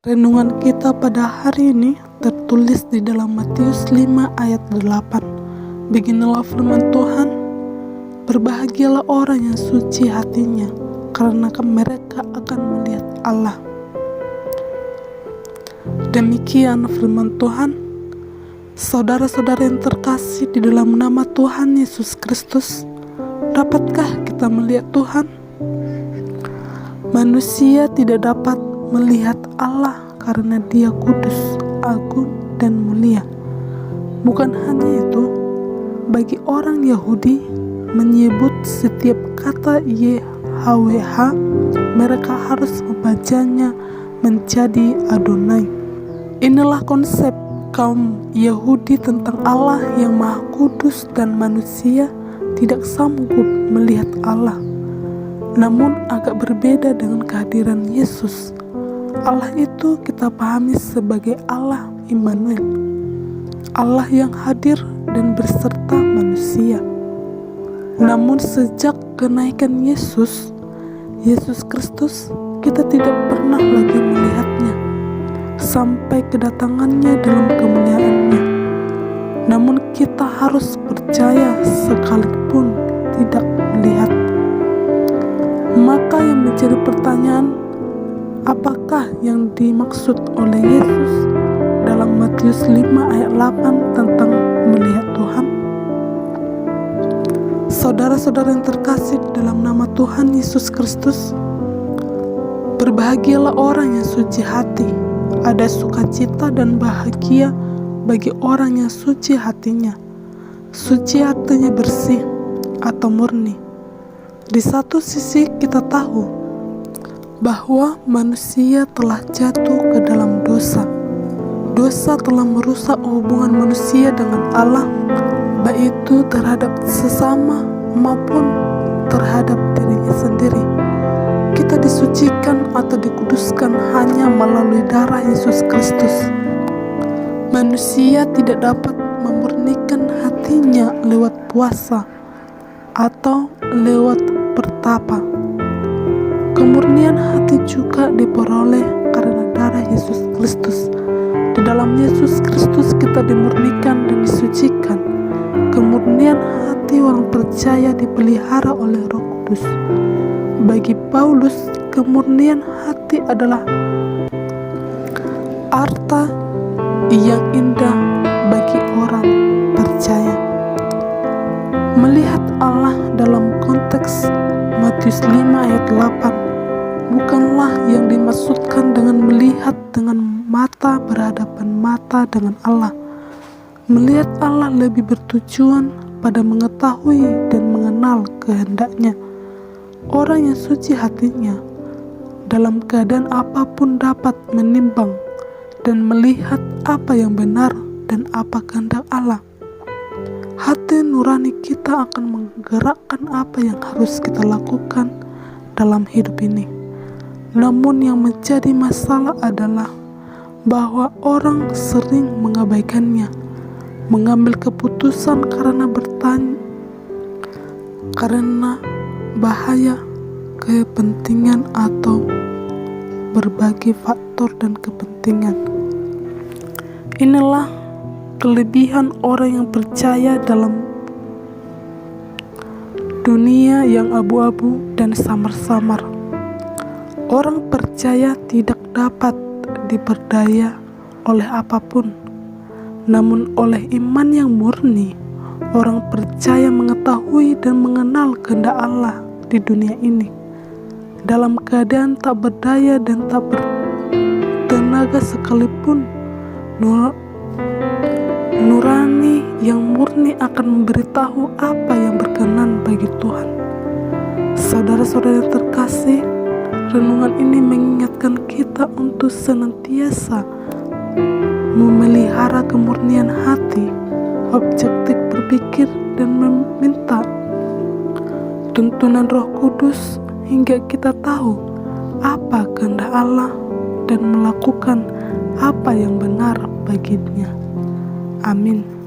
Renungan kita pada hari ini tertulis di dalam Matius 5 ayat 8. Beginilah firman Tuhan, berbahagialah orang yang suci hatinya, karena mereka akan melihat Allah. Demikian firman Tuhan. Saudara-saudara yang terkasih di dalam nama Tuhan Yesus Kristus, dapatkah kita melihat Tuhan? Manusia tidak dapat melihat Allah karena Dia kudus, agung, dan mulia. Bukan hanya itu, bagi orang Yahudi menyebut setiap kata YHWH, mereka harus membacanya menjadi Adonai. Inilah konsep kaum Yahudi tentang Allah yang Maha Kudus, dan manusia tidak sanggup melihat Allah. Namun agak berbeda dengan kehadiran Yesus. Allah itu kita pahami sebagai Allah Immanuel, Allah yang hadir dan berserta manusia. Namun sejak kenaikan Yesus Kristus, kita tidak pernah lagi melihatnya sampai kedatangannya dalam kemuliaannya. Namun kita harus percaya sekalipun tidak melihat. Maka yang menjadi pertanyaan, apakah yang dimaksud oleh Yesus dalam Matius 5 ayat 8 tentang melihat Tuhan? Saudara-saudara yang terkasih dalam nama Tuhan Yesus Kristus, berbahagialah orang yang suci hati. Ada sukacita dan bahagia bagi orang yang suci hatinya. Suci artinya bersih atau murni. Di satu sisi kita tahu bahwa manusia telah jatuh ke dalam dosa. Dosa telah merusak hubungan manusia dengan Allah, baik itu terhadap sesama maupun terhadap dirinya sendiri. Kita disucikan atau dikuduskan hanya melalui darah Yesus Kristus. Manusia tidak dapat memurnikan hatinya lewat puasa atau lewat bertapa. Kemurnian hati juga diperoleh karena darah Yesus Kristus. Di dalam Yesus Kristus kita dimurnikan dan disucikan. Kemurnian hati orang percaya dipelihara oleh Roh Kudus. Bagi Paulus, kemurnian hati adalah harta yang indah bagi orang percaya. Melihat Allah dalam konteks Matius 5 ayat 8 bukanlah yang dimaksudkan dengan melihat dengan mata berhadapan mata dengan Allah. Melihat Allah lebih bertujuan pada mengetahui dan mengenal kehendaknya. Orang yang suci hatinya dalam keadaan apapun dapat menimbang dan melihat apa yang benar dan apa kehendak Allah. Hati nurani kita akan menggerakkan apa yang harus kita lakukan dalam hidup ini. Namun yang menjadi masalah adalah bahwa orang sering mengabaikannya, mengambil keputusan karena bahaya, kepentingan, atau berbagai faktor dan kepentingan. Inilah kelebihan orang yang percaya dalam dunia yang abu-abu dan samar-samar. Orang percaya tidak dapat diperdaya oleh apapun, namun oleh iman yang murni, orang percaya mengetahui dan mengenal kehendak Allah di dunia ini. Dalam keadaan tak berdaya dan tak bertenaga sekalipun, nurani yang murni akan memberitahu apa yang berkenan bagi Tuhan. Saudara-saudara yang terkasih, renungan ini mengingatkan kita untuk senantiasa memelihara kemurnian hati, objektif berpikir, dan meminta tuntunan Roh Kudus hingga kita tahu apa kehendak Allah dan melakukan apa yang benar baginya. Amin.